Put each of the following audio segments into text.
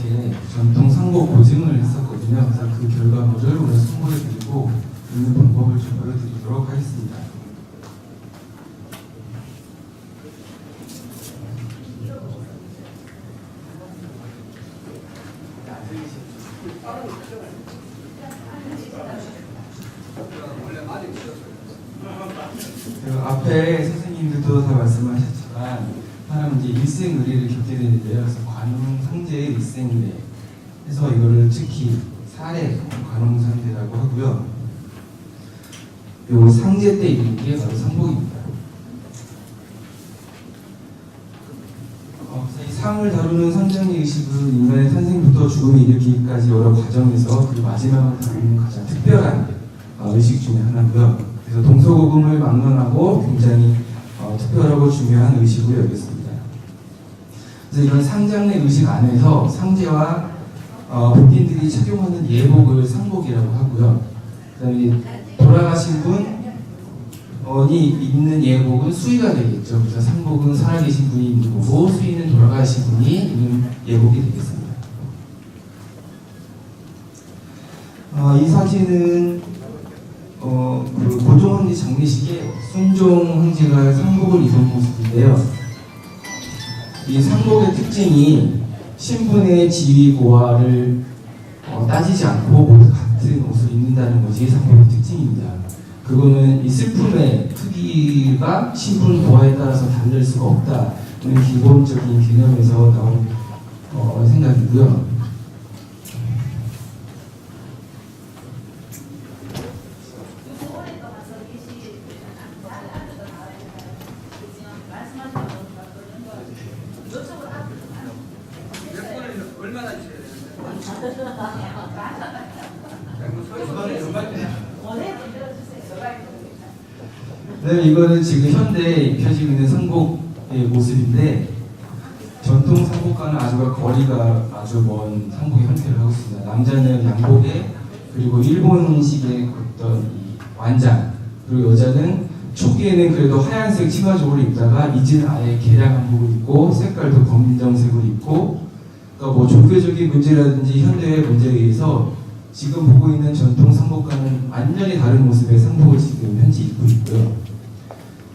이렇게 전통 상복 보증을 했었거든요. 그래서 그 결과물을 오늘 선보여드리고 있는 방법을 좀 보여드리도록 하겠습니다. 앞에 선생님들도 다 말씀하셨지만 사람은 이제 일생의례를 겪게 되는데요. 그래서 관음상제의 일생의례 해서 이거를 특히 사례 관음상제라고 하고요. 요 상제 때 입는 게 바로 상복입니다. 이 상을 다루는 상장의 의식은 인간의 탄생부터 죽음에 이르기까지 여러 과정에서 그 마지막을 다루는 가장 특별한 의식 중에 하나고요. 그래서 동서고금을 막론하고 굉장히 특별하고 중요한 의식으로 여겼습니다. 그래서 이런 상장의 의식 안에서 상제와 복인들이 착용하는 예복을 상복이라고 하고요. 그다음에 돌아가신 분이 입는 예복은 수의가 되겠죠. 그래서 상복은 살아계신 분이 입는 거고 수의는 돌아가신 분이 입는 예복이 되겠습니다. 이 사진은 그 고종 황제 장례식에 순종 황제가 상복을 입은 모습인데요. 이 상복의 특징이 신분의 지위 고하를 따지지 않고 모두 같은 옷을 입는다는 것이 상복의 특징입니다. 그거는 이 슬픔의 크기가 신분 고하에 따라서 다를 수가 없다는 기본적인 개념에서 나온 생각이고요. 네, 이거는 지금 현대에 입혀지고 있는 상복의 모습인데 전통 상복과는 아주 거리가 아주 먼 상복의 형태를 하고 있습니다. 남자는 양복에 그리고 일본식의 어떤 이 완장, 그리고 여자는 초기에는 그래도 하얀색 치마족을 입다가 이제는 아예 개량 한복을 입고 색깔도 검정색으로 입고, 그러니까 뭐 종교적인 문제라든지 현대의 문제에 의해서 지금 보고 있는 전통 상복과는 완전히 다른 모습의 상복을 지금 현재 입고 있고요.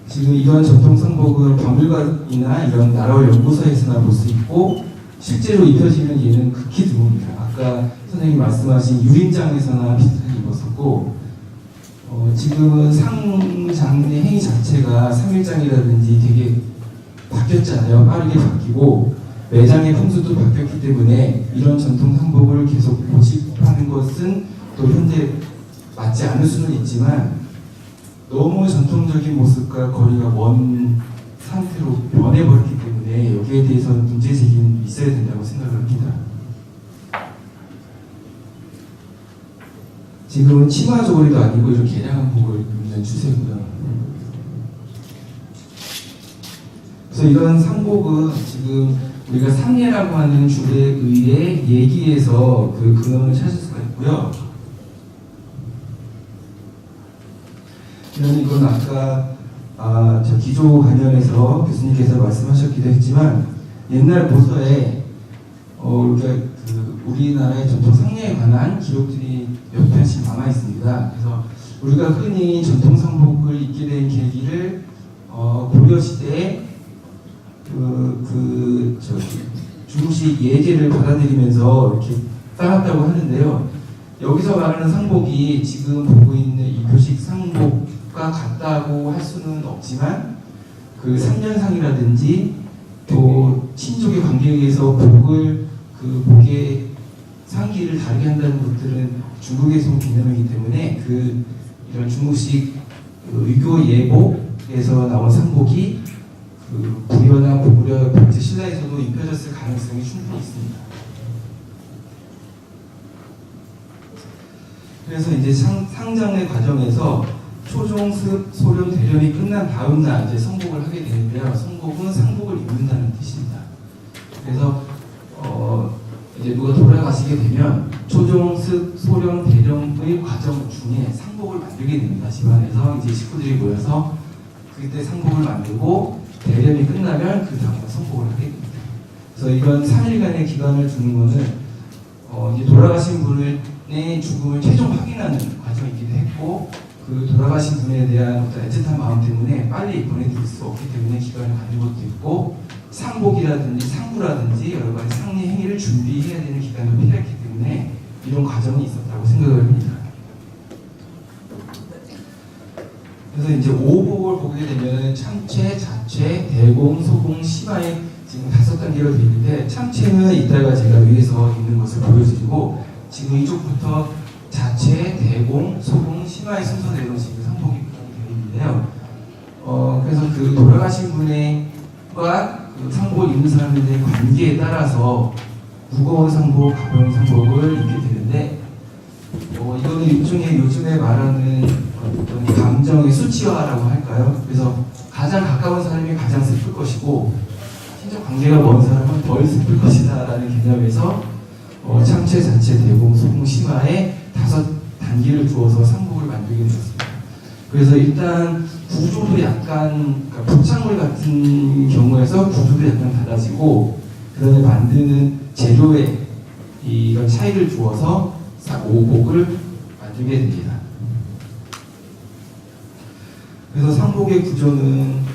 지금 이런 전통 상복은 박물관이나 이런 나라의 연구소에서나 볼 수 있고 실제로 입혀지는 예는 극히 드뭅니다. 아까 선생님이 말씀하신 유림장에서나 비슷하게 입었었고 지금은 상장의 행위 자체가 3일장이라든지 되게 바뀌었잖아요. 빠르게 바뀌고 매장의 풍수도 바뀌었기 때문에 이런 전통 상복을 계속 고집하는 것은 또 현재 맞지 않을 수는 있지만 너무 전통적인 모습과 거리가 먼 상태로 변해버렸기 때문에 여기에 대해서는 문제제기는 있어야 된다고 생각을 합니다. 지금은 치마 저고리도 아니고 이런 개량 한복을 입는 추세고요. 그래서 이런 상복은 지금 우리가 상예라고 하는 줄에 의해 얘기에서 그 근원을 찾을 수가 있고요. 이건 아까 저 기조 관련해서 교수님께서 말씀하셨기도 했지만 옛날 보서에 우리나라의 전통 상례에 관한 기록들이 몇 편씩 남아 있습니다. 그래서 우리가 흔히 전통 상복을 입게 된 계기를 고려 시대에 중국식 예제를 받아들이면서 이렇게 따랐다고 하는데요. 여기서 말하는 상복이 지금 보고 있는 이 표식 상복과 같다고 할 수는 없지만 그 상련상이라든지 또 친족의 관계에 의해서 복의 상기를 다르게 한다는 것들은 중국에서 온 개념이기 때문에 이런 중국식 의교 예복에서 나온 상복이 부여나 고구려 백제 신라에서도 입혀졌을 가능성이 충분히 있습니다. 그래서 이제 상장의 과정에서 초종습, 소련, 대련이 끝난 다음 날 이제 성복을 하게 되는데요. 성복은 상복을 입는다는 뜻입니다. 그래서 이제 누가 돌아가시게 되면 초종습, 소련, 대련의 과정 중에 상복을 만들게 됩니다. 집안에서 이제 식구들이 모여서 그때 상복을 만들고 대련이 끝나면 그 다음에 성복을 하게 됩니다. 그래서 이런 3일간의 기간을 두는 것은 이제 돌아가신 분의 죽음을 최종 확인하는 과정이기도 했고, 그 돌아가신 분에 대한 어떤 애틋한 마음 때문에 빨리 보내드릴 수 없기 때문에 기간을 갖는 것도 있고, 상복이라든지 상부라든지 여러 가지 상리 행위를 준비해야 되는 기간도 필요했기 때문에 이런 과정이 있었다고 생각을 합니다. 그래서 이제 오복을 보게 되면 참체, 자체, 대공, 소공, 심화의 지금 5단계로 되어 있는데, 참체는 이따가 제가 위에서 있는 것을 보여드리고, 지금 이쪽부터 자체, 대공, 소공, 심화의 순서대로 지금 상복이 되어 있는데요. 그래서 그 돌아가신 분과 그 상복을 입는 사람들의 관계에 따라서 무거운 상복, 가벼운 상복을 입게 되는데, 이거는 일종의 요즘에 말하는 어떤 감정의 수치화라고 할까요? 그래서 가장 가까운 사람이 가장 슬플 것이고, 친족 관계가 먼 사람은 덜 슬플 것이다 라는 개념에서 참체, 자체, 대공, 소공, 심화에 5단계를 두어서 상복을 만들게 되었습니다. 그래서 일단 구조도 약간, 그러니까 복창물 같은 경우에서 구조도 약간 달라지고, 그 다음에 만드는 재료에 이런 차이를 두어서 오복을 만들게 됩니다. 그래서 상복의 구조는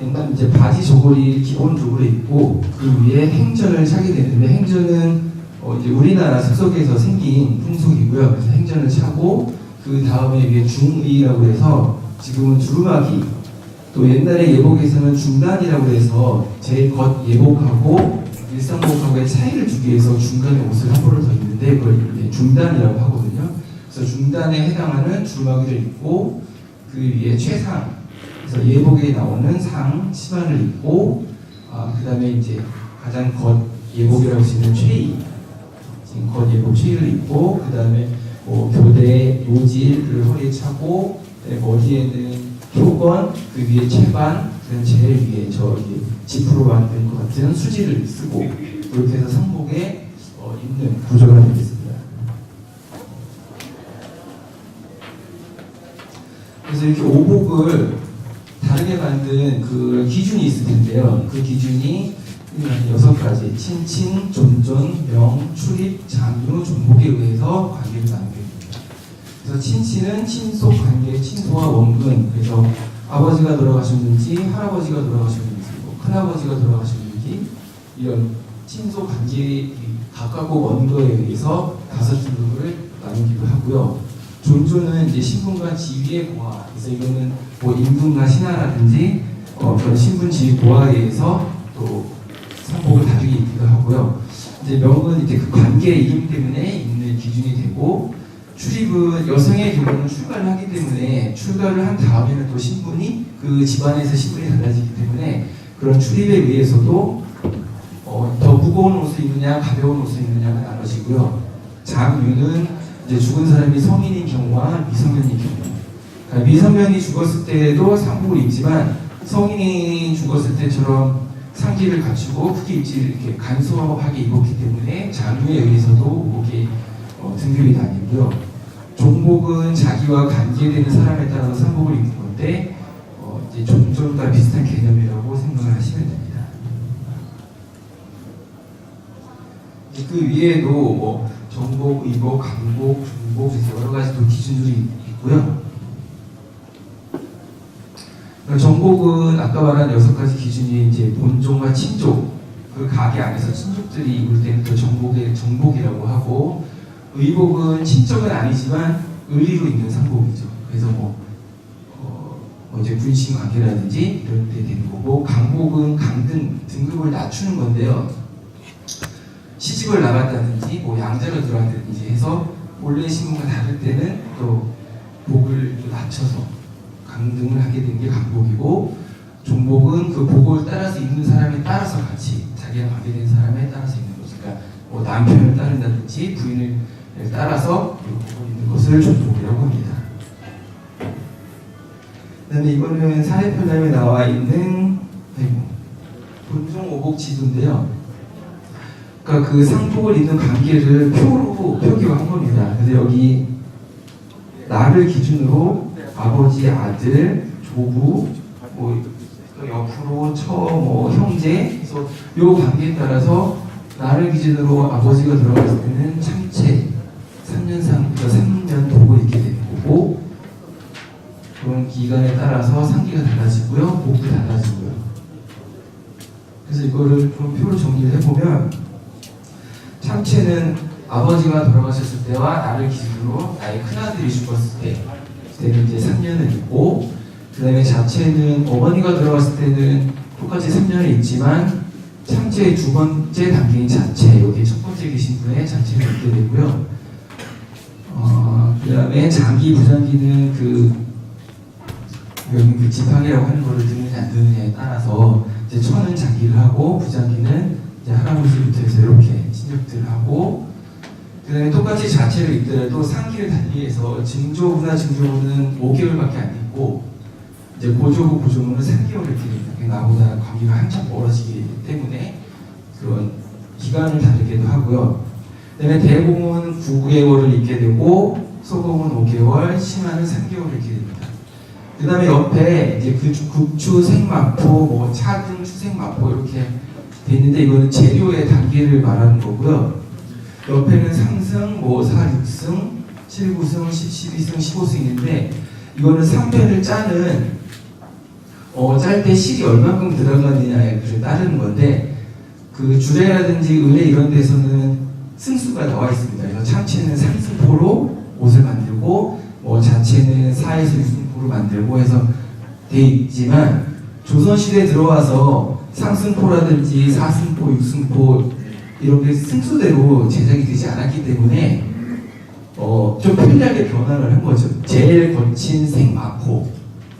옛날 이제 바지 저고리 기본적으로 있고, 그 위에 행전을 차게 되는데, 행전은 이제 우리나라 습속에서 생긴 풍속이고요. 그래서 행전을 차고, 그 다음에 위에 중의라고 해서 지금은 두루마기, 또 옛날에 예복에서는 중단이라고 해서 제일 겉 예복하고 일상복하고의 차이를 주기 위해서 중간에 옷을 한 벌을 더 입는데, 그걸 중단이라고 하거든요. 그래서 중단에 해당하는 두루마기를 입고, 그 위에 최상, 그래서 예복에 나오는 상, 치마를 입고, 그 다음에 이제 가장 겉 예복이라고 할 수 있는 최의, 지금 겉 예복 최의를 입고, 그 다음에 교대, 요질을 허리에 차고, 머리에는 효건, 그 위에 채반, 그 제일 위에 저기 지프로 만든 것 같은 수지를 쓰고, 그렇게 해서 상복에 입는 구조가 되겠습니다. 그래서 이렇게 오복을 다르게 만든 그 기준이 있을 텐데요. 그 기준이 6가지, 친친, 존존, 명, 출입, 장유, 존복에 의해서 관계를 나누게 됩니다. 그래서 친친은 친속 관계, 친소와 원근, 그래서 아버지가 돌아가셨는지, 할아버지가 돌아가셨는지, 큰아버지가 돌아가셨는지, 이런 친속 관계에 가깝고 먼 거에 의해서 5등급을 나누기도 하고요. 존존은 이제 신분과 지위의 고하, 그래서 이거는 뭐 임금과 신하라든지 그런 신분, 지위, 고하에 의해서 또 상복을 다르게 입기도 하고요. 이제 명은 이제 그 관계의 이름 때문에 있는 기준이 되고, 출입은 여성의 경우는 출가를 하기 때문에 출가를 한 다음에는 또 신분이 그 집안에서 신분이 달라지기 때문에 그런 출입에 의해서도 더 무거운 옷을 입느냐 가벼운 옷을 입느냐가 나눠지고요. 장유는 이제 죽은 사람이 성인인 경우와 미성년인 경우, 그러니까 미성년이 죽었을 때도 상복을 입지만 성인이 죽었을 때처럼 상기를 갖추고 크게 입지 이렇게 간소하게 입었기 때문에 장유에 의해서도 오복이 등급이 나뉘고요. 종복은 자기와 관계되는 사람에 따라서 상복을 입는 건데 이제 종전과 비슷한 개념이라고 생각을 하시면 됩니다. 그 위에도 뭐 정복, 의복, 강복, 중복 여러 가지 또 기준들이 있고요. 정복은 아까 말한 6가지 기준이 이제 본종과 친족, 그 가게 안에서 친족들이 입을 때는 또 정복이라고 하고, 의복은 친족은 아니지만 의리로 입는 상복이죠. 그래서 이제 군신 관계라든지 이럴 때 되는 거고, 강복은 강등 등급을 낮추는 건데요. 시집을 나갔다든지 뭐 양자를 들어왔다든지 해서 원래 신분과 다를 때는 또 복을 또 낮춰서 강등을 하게 된 게 강복이고, 종복은 그 복을 따라서 입는 사람에 따라서 같이 자기랑 관계된 사람에 따라서 입는 거죠. 그러니까 뭐 남편을 따른다든지 부인을 따라서 복을 입는 것을 종복이라고 합니다. 그다음에 이거는 사례편담에 나와 있는 본종 오복 지도인데요. 그러니까 그 상복을 입는 관계를 표로 표기한 겁니다. 그래서 여기 나를 기준으로 아버지, 아들, 조부, 뭐 또 옆으로 뭐 형제, 그래서 요 관계에 따라서 나를 기준으로 아버지가 들어갔을 때는 참체 3년상부터 3년 도고 있게 되는 거고, 그런 기간에 따라서 상기가 달라지고요, 목도 달라지고요. 그래서 이거를 좀 표로 정리를 해보면, 참체는 아버지가 돌아가셨을 때와 나를 기준으로 나의 큰아들이 죽었을 때는 이제 3년을 있고, 그 다음에 자체는 어머니가 돌아갔을 때는 똑같이 3년을 있지만 참체의 두 번째 단계인 자체, 여기 첫 번째 계신 분의 자체를 있게 되고요. 그 다음에 장기, 부장기는 여기 그 지팡이라고 하는 거를 드느냐 안 드느냐에 따라서 이제 천은 장기를 하고, 부장기는 이제 할아버지부터 해서 이렇게 친척들을 하고, 그 다음에 똑같이 자체를 입더라도 상기를 달리해서 증조부나 증조부는 5개월밖에 안 있고, 이제 고조부, 고조부는 3개월 이렇게 됩니다. 나보다 관계가 한참 멀어지기 때문에 그런 기간을 다르기도 하고요. 그 다음에 대공은 9개월을 있게 되고, 소공은 5개월, 심화는 3개월 이렇게 됩니다. 그 다음에 옆에 이제 극추, 생마포, 뭐 차등, 추생마포 이렇게 돼 있는데, 이거는 재료의 단계를 말하는 거고요. 옆에는 상승, 뭐 4, 6승, 7, 9승, 10, 12승, 15승 있는데, 이거는 3패를 짜는 짤 때 실이 얼마큼 들어가느냐에 따르는 건데, 그 주례라든지 은혜 이런 데서는 승수가 나와 있습니다. 그래서 참치는 3승포로 옷을 만들고, 뭐 자체는 4에서 6승포로 만들고 해서 돼 있지만, 조선시대에 들어와서 상승포라든지 4승포, 6승포 이런 게 승수대로 제작이 되지 않았기 때문에 좀 편리하게 변화를 한 거죠. 제일 거친 생마포,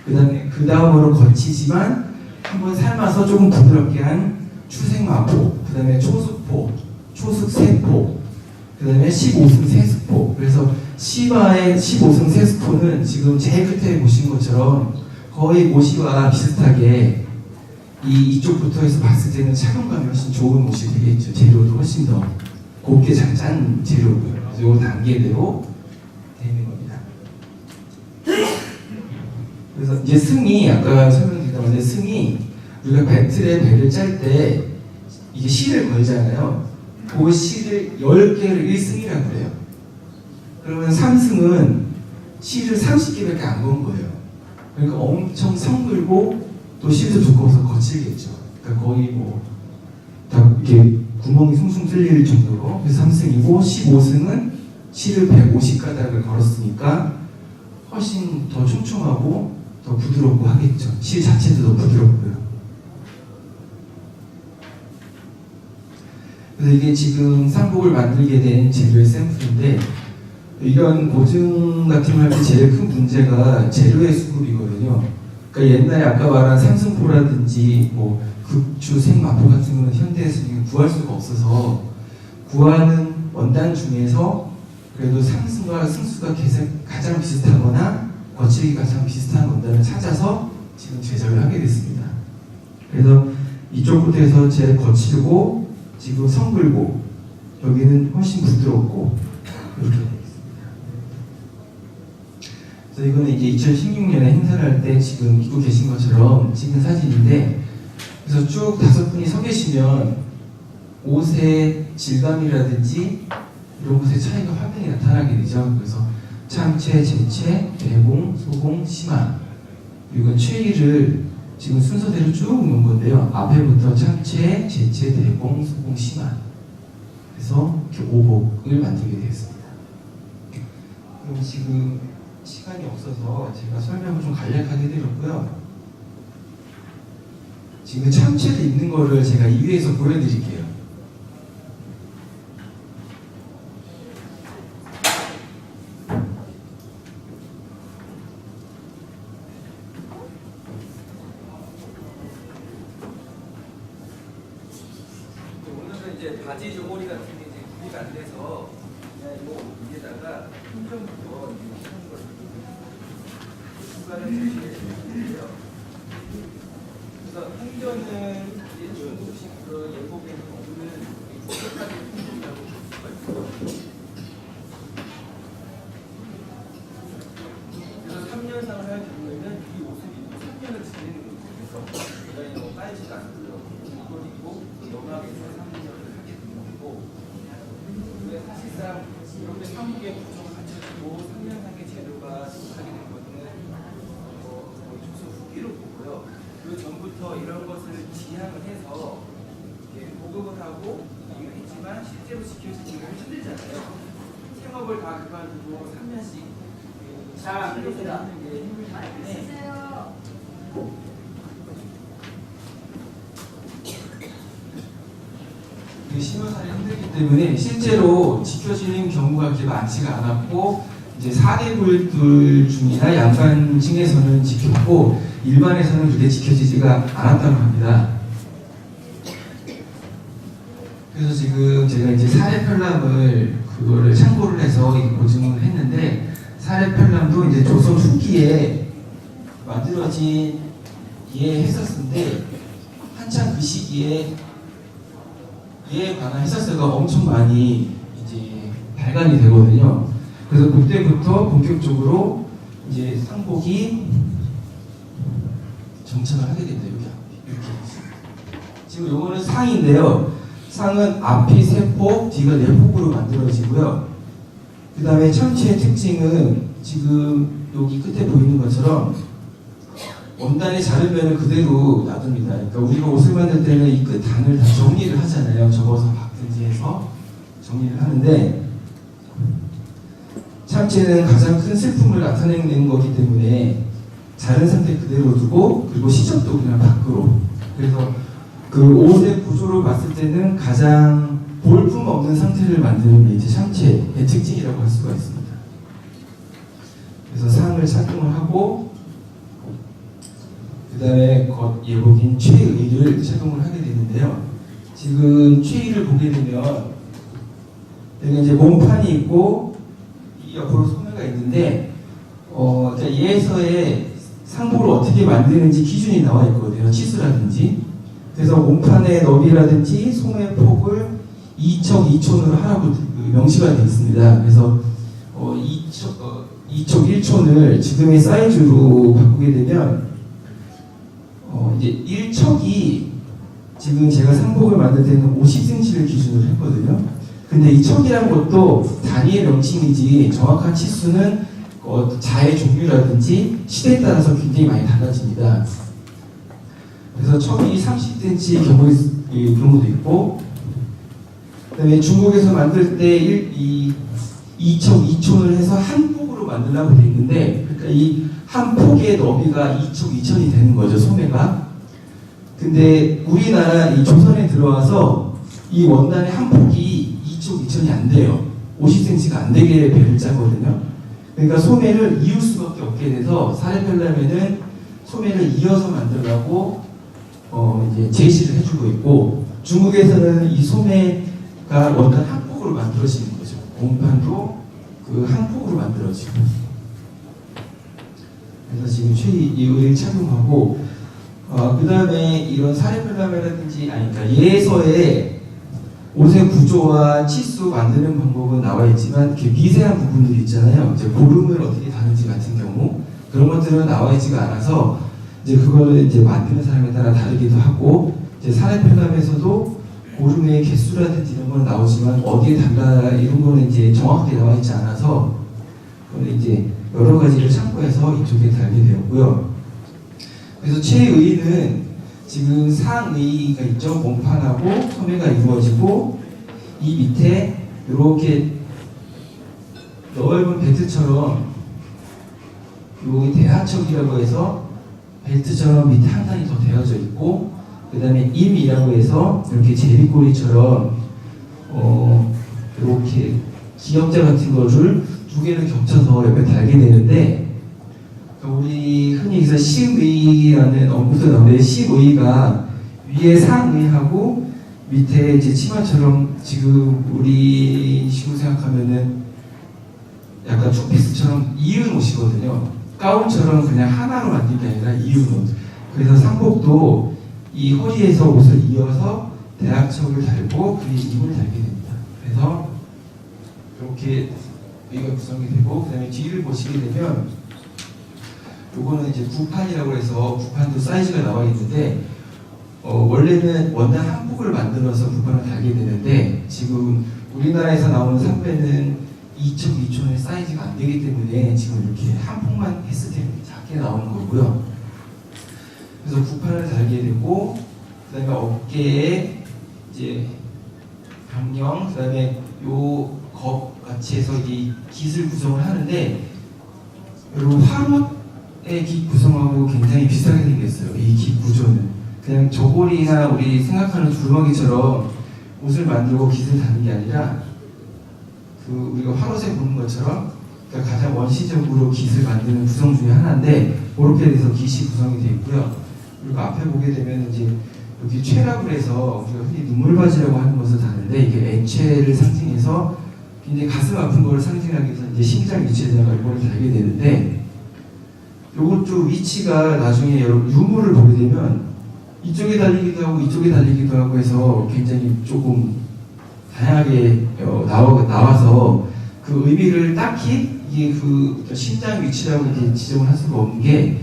그 다음으로 거치지만 한번 삶아서 조금 부드럽게 한 추생마포, 그 다음에 초숙포, 초숙세포, 그 다음에 15승 세숙포. 그래서 시바의 15승 세숙포는 지금 제일 끝에 보신 것처럼 거의 모시와 비슷하게 이쪽부터 해서 봤을 때는 착용감이 훨씬 좋은 옷이 되겠죠. 재료도 훨씬 더 곱게 잘 짠 재료고요. 그래서 이 단계대로 되는 겁니다. 그래서 이제 승이, 아까 설명드렸던 승이, 우리가 배틀에 배를 짤 때 이게 실을 걸잖아요. 그 실을 10개를 1승이라고 그래요. 그러면 3승은 실을 30개밖에 안 건 거예요. 그러니까 엄청 성글고 또 실도 두꺼워서 거칠겠죠. 그러니까 거의 다 이렇게 구멍이 숭숭 뚫릴 정도로. 그래서 3승이고, 15승은 실을 150가닥을 걸었으니까 훨씬 더 촘촘하고 더 부드럽고 하겠죠. 실 자체도 더 부드럽고요. 그래서 이게 지금 상복을 만들게 된 재료의 샘플인데, 이런 보증 같은 걸 할 때 제일 큰 문제가 재료의 수급이거든요. 그러니까 옛날에 아까 말한 상승포라든지 뭐 극추, 생마포 같은 거는 현대에서 구할 수가 없어서, 구하는 원단 중에서 그래도 상승과 승수가 가장 비슷하거나 거칠기 가장 비슷한 원단을 찾아서 지금 제작을 하게 됐습니다. 그래서 이쪽부터 해서 제일 거칠고, 지금 성글고, 여기는 훨씬 부드럽고 이렇게 되겠습니다. 그래서 이거는 이제 2016년에 행사를 할 때 지금 입고 계신 것처럼 찍은 사진인데, 그래서 쭉 5분이 서 계시면 옷의 질감이라든지 이런 것의 차이가 확연히 나타나게 되죠. 그래서 참체, 제체, 대공, 소공, 심화, 이건 최의를 지금 순서대로 쭉 놓은 건데요. 앞에부터 참체, 제체, 대공, 소공, 심화, 그래서 이렇게 오복을 만들게 되었습니다. 그럼 지금 시간이 없어서 제가 설명을 좀 간략하게 드렸고요. 지금 참체를 입는 거를 제가 2회에서 보여드릴게요. 오늘은 이제 바지 저고리 같은 게 이제 구비가 안 돼서 그냥 이 위에다가 품종부터 하는 거를 중간에 주시겠는데요. 그래서 행전은 이제 중국식 그런 예복의 경우는 부족하게 품종이라고 볼 수가 있고요. 그래서 3년상을 할 경우에는 이 옷을 입고 3년을 지내는 거죠. 그래서 사실상 이렇게 상복의 구조가 갖춰지고 3년상의 제도가 도착하게 된 것은 거의 조선 후기로 보고요. 그 전부터 이런 것을 지향을 해서 보급을 하고 했지만 실제로 지켜지기가 힘들잖아요. 생업을 다 그만두고 3년씩 자, 그러니까 하는 게 힘들기 때문에 그 심화살이 힘들기 때문에 실제로 지켜지는 경우가 그렇게 많지가 않았고 이제 4대불들 중이나 양반층에서는 지켰고 일반에서는 그렇게 지켜지지가 않았다고 합니다. 그래서 지금 제가 이제 사례편람을 그거를 참고를 해서 고증을 했는데 사례편람도 이제 조선 후기에 만들어진 했었는데 한참 그 시기에 이에 관한 해설서가 엄청 많이 이제 발간이 되거든요. 그래서 그때부터 본격적으로 이제 상복이 정착을 하게 된다. 이렇게 지금 요거는 상인데요. 상은 앞이 3폭, 뒤가 4폭으로 만들어지고요. 그 다음에 참치의 특징은 지금 여기 끝에 보이는 것처럼 원단의 자른 면을 그대로 놔둡니다. 그러니까 우리가 옷을 만들 때는 이 끝 단을 다 정리를 하잖아요. 접어서 박든지 해서 정리를 하는데 참치는 가장 큰 슬픔을 나타내는 거기 때문에 자른 상태 그대로 두고 그리고 시접도 그냥 밖으로. 그래서 그 옷의 구조로 봤을 때는 가장 볼품 없는 상태를 만드는 게 이제 참치의 특징이라고 할 수가 있습니다. 그래서 상을 착용을 하고 그 다음에 예복인 최의를 착용을 하게 되는데요. 지금 최의를 보게 되면 여기 이제 몸판이 있고 이 옆으로 소매가 있는데 예서에 상복을 어떻게 만드는지 기준이 나와 있거든요. 치수라든지. 그래서 몸판의 너비라든지 소매 폭을 2척 2촌으로 하라고 명시가 되어 있습니다. 그래서 2척 1촌을 지금의 사이즈로 바꾸게 되면 이제 1척이 지금 제가 상복을 만들 때는 50cm를 기준으로 했거든요. 근데 이 척이라는 것도 단위의 명칭이지 정확한 치수는 자의 종류라든지 시대에 따라서 굉장히 많이 달라집니다. 그래서 척이 30cm 경우도 있고, 그다음에 중국에서 만들 때 2척 2촌을 해서 한 폭으로 만들려고 되어 있는데, 그러니까 이 한 폭의 너비가 2척 2촌이 되는 거죠, 소매가. 근데 우리나라 이 조선에 들어와서 이 원단의 한 폭이 2척 2촌이 안 돼요. 50cm가 안 되게 배를 짜거든요. 그러니까 소매를 이을 수밖에 없게 돼서 사례편람에는 소매를 이어서 만들라고 이제 제시를 해주고 있고, 중국에서는 이 소매가 원단 한 폭으로 만들어지는 거죠. 공판도 그 한 폭으로 만들어지고. 그래서 지금 최의를 착용하고, 그 다음에 이런 사례편람이라든지, 그러니까 예서에 옷의 구조와 치수 만드는 방법은 나와 있지만 이렇게 미세한 부분들이 있잖아요. 이제 고름을 어떻게 다는지 같은 경우 그런 것들은 나와 있지가 않아서 이제 그거를 이제 만드는 사람에 따라 다르기도 하고, 이제 사례편람에서도 고름의 개수라든지 이런 건 나오지만 어디에 달라 이런 거는 이제 정확하게 나와 있지 않아서 그걸 이제 여러 가지를 참고해서 이쪽에 달게 되었고요. 그래서 최의는 지금 상의가 있죠. 몸판하고 소매가 이루어지고 이 밑에 이렇게 넓은 벨트처럼 요 대하척이라고 해서 벨트처럼 밑에 한 단이 더 되어져 있고, 그 다음에 임이라고 해서 이렇게 제비꼬리처럼 이렇게 기역자 같은 거를 두 개를 겹쳐서 옆에 달게 되는데, 우리 흔히 여기서 시의라는 언급도 나오는데, 시의가 위에 상의하고 밑에 이제 치마처럼 지금 우리 식으로 생각하면은 약간 투피스처럼 이은 옷이거든요. 가운처럼 그냥 하나로 만든 게 아니라 이은 옷. 그래서 상복도 이 허리에서 옷을 이어서 대학척을 달고 그 위에 입을 달게 됩니다. 그래서 이렇게 여기가 구성이 되고, 그 다음에 뒤를 보시게 되면 요거는 이제 구판이라고 해서 구판도 사이즈가 나와 있는데 원래는 원단 한 폭을 만들어서 구판을 달게 되는데 지금 우리나라에서 나오는 삼배는 2.2촌의 사이즈가 안 되기 때문에 지금 이렇게 한 폭만 했을 때 작게 나오는 거고요. 그래서 구판을 달게 되고, 그다음에 어깨에 이제 병령, 그다음에 요 겁 같이 해서 이 깃을 구성을 하는데, 여러분 화롯의 깃 구성하고 굉장히 비슷하게 생겼어요. 이 깃 구조는 그냥 저고리나 우리 생각하는 두루마기처럼 옷을 만들고 깃을 다는 게 아니라, 그 우리가 화롯에 보는 것처럼 그러니까 가장 원시적으로 깃을 만드는 구성 중에 하나인데, 그렇게 돼서 깃이 구성이 되어 있고요. 그리고 앞에 보게 되면 이제 여기 최라고 해서 우리가 흔히 눈물바지라고 하는 것을 다는데, 이게 액체를 상징해서 굉장히 가슴 아픈 걸 상징하기 위해서 이제 심장 위치에다가 이걸 달게 되는데, 요것도 위치가 나중에 여러분 유물을 보게 되면 이쪽에 달리기도 하고 이쪽에 달리기도 하고 해서 굉장히 조금 다양하게 나와서 그 의미를 딱히 이게 그 심장 위치라고 이렇게 지정을 할 수가 없는 게,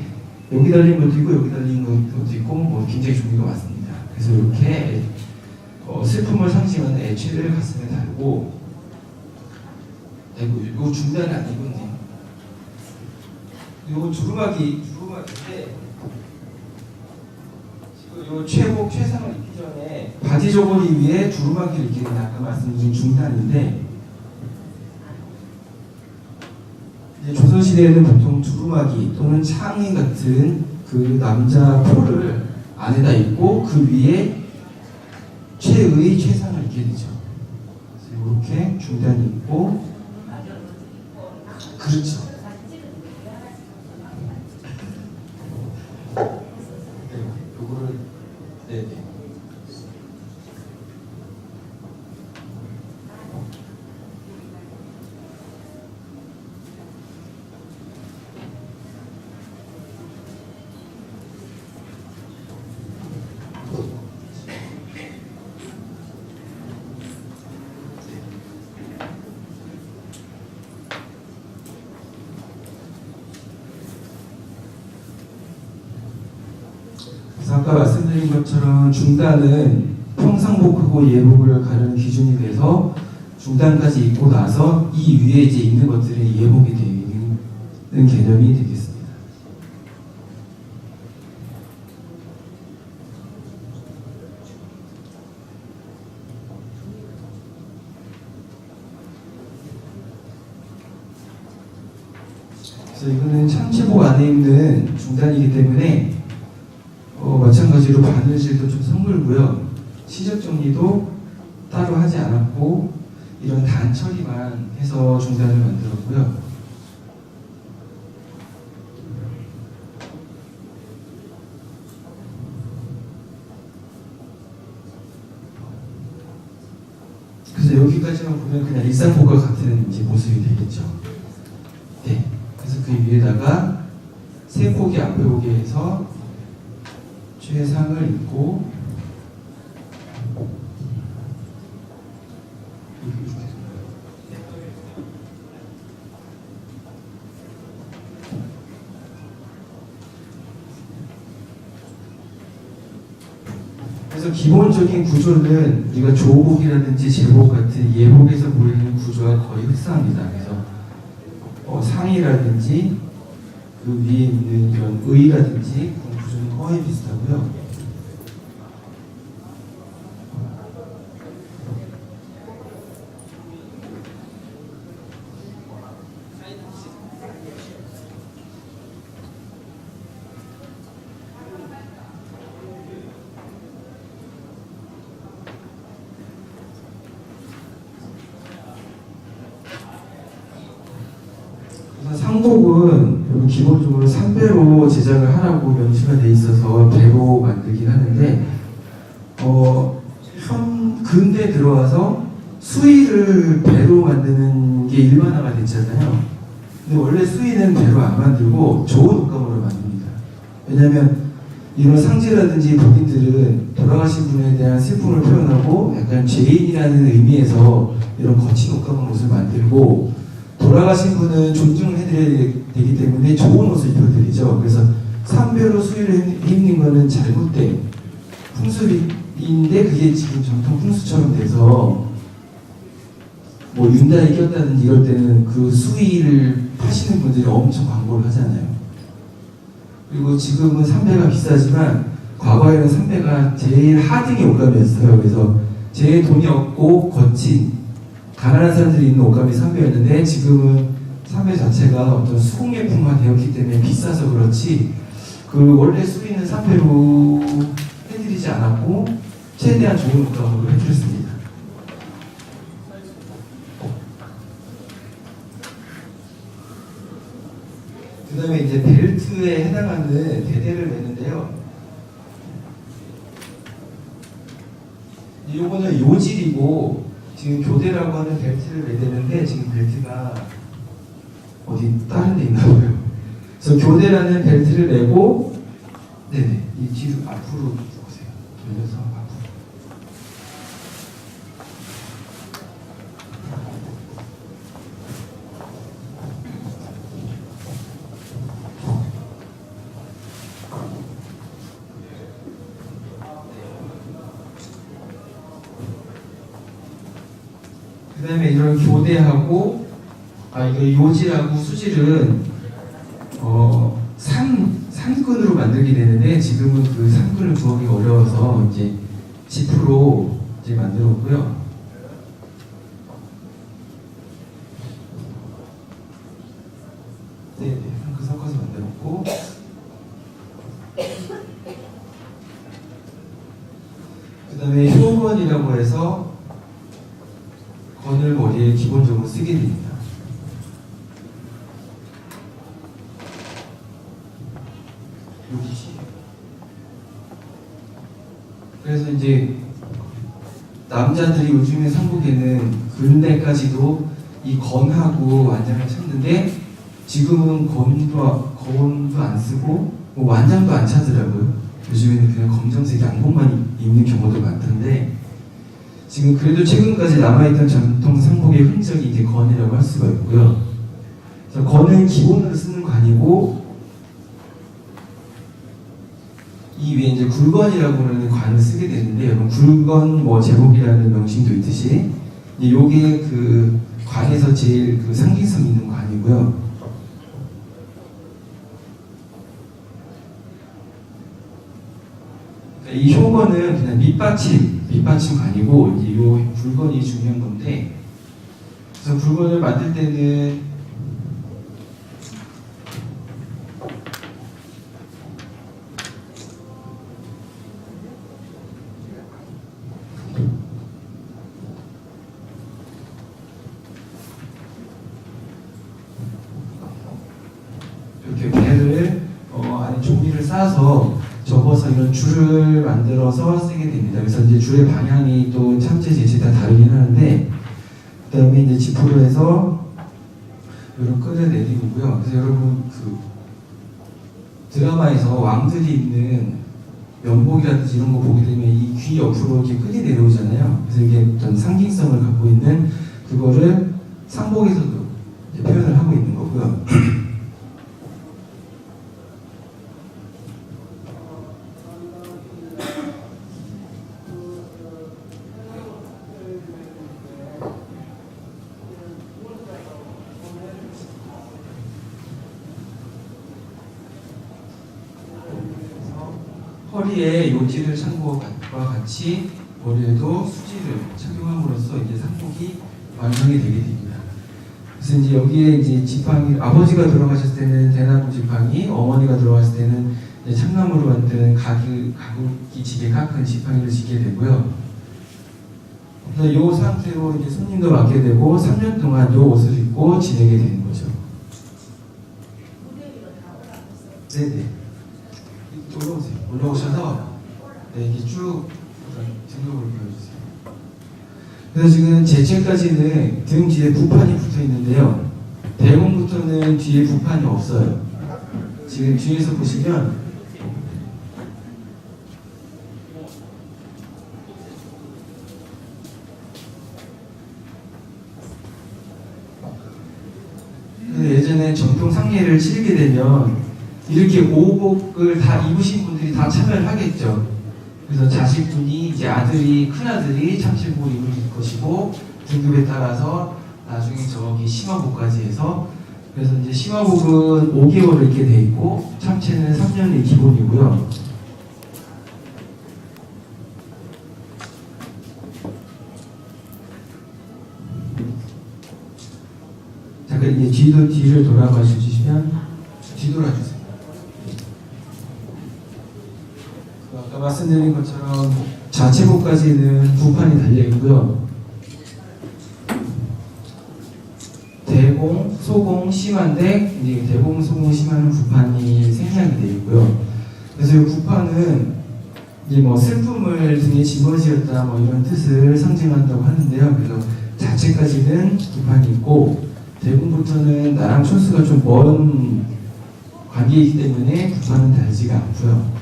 여기 달린 것도 있고 여기 달린 것도 있고 뭐 굉장히 종류가 많습니다. 그래서 이렇게 슬픔을 상징하는 애체를 가슴에 달고, 이거 중단이 아니거든요. 이거 두루마기인데, 지금 이 최복 최상을 입기 전에 바지 저고리 위에 두루마기를 입게 되는, 아까 말씀드린 중단인데, 이제 조선시대에는 보통 두루마기 또는 창의 같은 그 남자 포를 안에다 입고 그 위에 최의 최상을 입게 되죠. 그래서 이렇게 중단이 있고, 그렇죠. 네, 요거를 네네. 아까 말씀드린 것처럼 중단은 평상복하고 예복을 가르는 기준이 돼서, 중단까지 입고 나서 이 위에 이제 있는 것들이 예복이 되어 있는 개념이 되겠습니다. 그래서 이거는 참치복 안에 있는 중단이기 때문에 마찬가지로 바느질도 좀 선물고요. 시접 정리도 따로 하지 않았고, 이런 단 처리만 해서 중단을 만들었고요. 그래서 여기까지만 보면 그냥 일상복과 같은 이제 모습이 되겠죠. 네. 그래서 그 위에다가 세 폭이 앞에 오게 해서 최상을 입고, 그래서 기본적인 구조는 우리가 조복이라든지 제복 같은 예복에서 보이는 구조와 거의 흡사합니다. 그래서 상의라든지 그 위에 있는 이런 의라든지 그런 구조는 거의 비슷하고요. 상복은 여러분 기본적으로 3배로 제작을 하라고 명시가 돼 있어서 배로 만들긴 하는데, 근대 들어와서 수의를 배로 만드는 게 일반화가 됐잖아요. 근데 원래 수의는 배로 안 만들고 좋은 옷감으로 만듭니다. 왜냐하면 이런 상제라든지 복인들은 돌아가신 분에 대한 슬픔을 표현하고 약간 죄인이라는 의미에서 이런 거친 옷감은 옷을 만들고, 돌아가신 분은 존중을 해드려야 되기 때문에 좋은 옷을 입혀드리죠. 그래서 3배로 수의를 입는 거는 잘못된 풍습인데, 그게 지금 전통 풍수처럼 돼서 뭐 윤달이 꼈다든지 이럴 때는 그 수위를 파시는 분들이 엄청 광고를 하잖아요. 그리고 지금은 삼배가 비싸지만 과거에는 삼배가 제일 하등의 옷감이었어요. 그래서 제일 돈이 없고 거친 가난한 사람들이 입는 옷감이 삼배였는데 지금은 삼배 자체가 어떤 수공예품화 되었기 때문에 비싸서 그렇지 그 원래 수위는 삼배로 해드리지 않았고 최대한 좋은 옷감으로 해드렸습니다. 그 다음에 이제 벨트에 해당하는 대대를 매는데요. 요거는 요질이고 지금 교대라고 하는 벨트를 매대는데 지금 벨트가 어디 다른 데 있나 봐요. 그래서 교대라는 벨트를 매고 네네 이 뒤로 앞으로 오세요. 돌려서 앞으로. 그 다음에 이런 교대하고 이거 요질하고 수질은 삼근으로 만들게 되는데 지금은 그 삼근을 구하기 어려워서 이제 지프로 이제 만들었고요. 네, 삼근 섞어서 만들었고 그 다음에 효건이라고 해서 건을 머리에 기본적으로 쓰게 됩니다. 여기지. 그래서 이제 남자들이 요즘에 상복에는 근대까지도 이 건하고 완장을 찾는데 지금은 건도 안 쓰고 뭐 완장도 안 찾더라고요. 요즘에는 그냥 검정색 양복만 입는 경우도 많던데 지금 그래도 최근까지 남아있던 전통 상복의 흔적이 이제 건이라고 할 수가 있고요. 그래서 건은 기본으로 쓰는 거 아니고 이 위에 이제 굴건이라고 하는 관을 쓰게 되는데 여러분 굴건 뭐 제복이라는 명칭도 있듯이 요게 그 관에서 제일 그 상징성 있는 관이고요. 이 효건은 그냥 밑받침 관이고 이제 요 굴건이 중요한 건데 그래서 굴건을 만들 때는 이렇게 배를 안에 종이를 싸서 접어서 이런 줄을 만들어서 쓰게 됩니다. 그래서 이제 줄의 방향이 또 참체 재질 다 다르긴 하는데 그 다음에 이제 지프로 해서 이런 끈을 내리고요. 그래서 여러분 그 드라마에서 왕들이 입는 면복이라든지 이런 거 보게 되면 이 귀 옆으로 이렇게 끈이 내려오잖아요. 그래서 이게 어떤 상징성을 갖고 있는 그거를 상복에서도 이제 표현을 하고 있는 거고요. 허리에 요지를 찬 것과 같이 머리에도 수지를 착용함으로써 이제 상복이 완성이 되게 됩니다. 그래서 이제 여기에 이제 지팡이 아버지가 돌아가셨을 때는 대나무 지팡이, 어머니가 돌아갔을 때는 이제 참나무로 만든 가구기 지게 깎은 지팡이를 지게 되고요. 그래서 이 상태로 이제 손님도 맡게 되고 3년 동안 이 옷을 입고 지내게 되는 거죠. 네네. 올라오셔서 네, 이렇게 쭉 등급을 보여주세요. 그래서 지금 제체까지는 등 뒤에 부판이 붙어 있는데요. 대공부터는 뒤에 부판이 없어요. 지금 뒤에서 보시면 예전에 전통 상례를 치르게 되면 이렇게 오복을 다 입으신 분들이 다 참여를 하겠죠. 그래서 자식분이 이제 큰아들이 참실복을 입을 것이고 등급에 따라서 나중에 저기 심화복까지 해서 그래서 이제 심화복은 5개월 이렇게 돼 있고 참치는 3년이 기본이고요. 자, 그 이제 뒤를 돌아봐 주시면 뒤돌아주세요. 아까 말씀드린 것처럼 좌체복까지는 부판이 달려 있고요. 대공, 소공, 심한데 이제 대공, 소공, 심한은 부판이 생략이 되어 있고요. 그래서 이 부판은 이제 뭐 슬픔을 등에 짊어지었다 뭐 이런 뜻을 상징한다고 하는데요. 그래서 자체까지는 부판이 있고 대공부터는 나랑 촌수가 좀 먼 관계이기 때문에 부판은 달지가 않고요.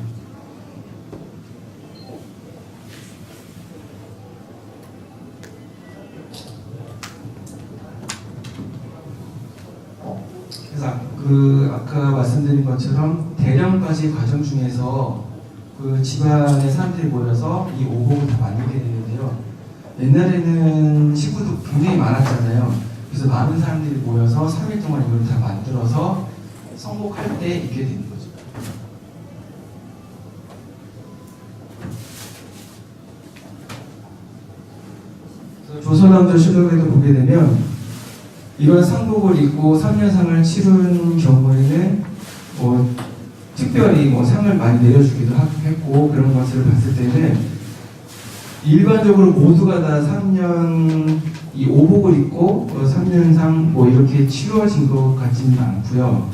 그래서 아까 말씀드린 것처럼 대령까지 과정 중에서 그 집안의 사람들이 모여서 이 오복을 다 만들게 되는데요. 옛날에는 식구도 굉장히 많았잖아요. 그래서 많은 사람들이 모여서 3일 동안 이걸 다 만들어서 성목할 때 입게 되는 거죠. 그래서 조선왕조 실록에도 보게 되면 이런 상복을 입고 3년상을 치른 경우에는 뭐 특별히 뭐 상을 많이 내려주기도 했고 그런 것을 봤을 때는 일반적으로 모두가 다 3년 이 오복을 입고 3년상 뭐 이렇게 치루어진 것 같지는 않고요.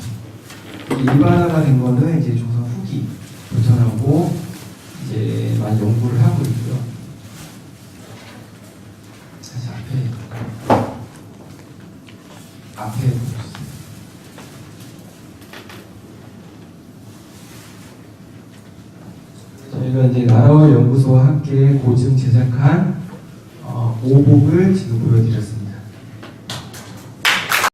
일반화가 된 거는 이제 조선 후기부터라고 이제 많이 연구를 하고 있고요. 다시 앞에 저희가 이제 나라와 연구소와 함께 고증 제작한 오복을 지금 보여드렸습니다.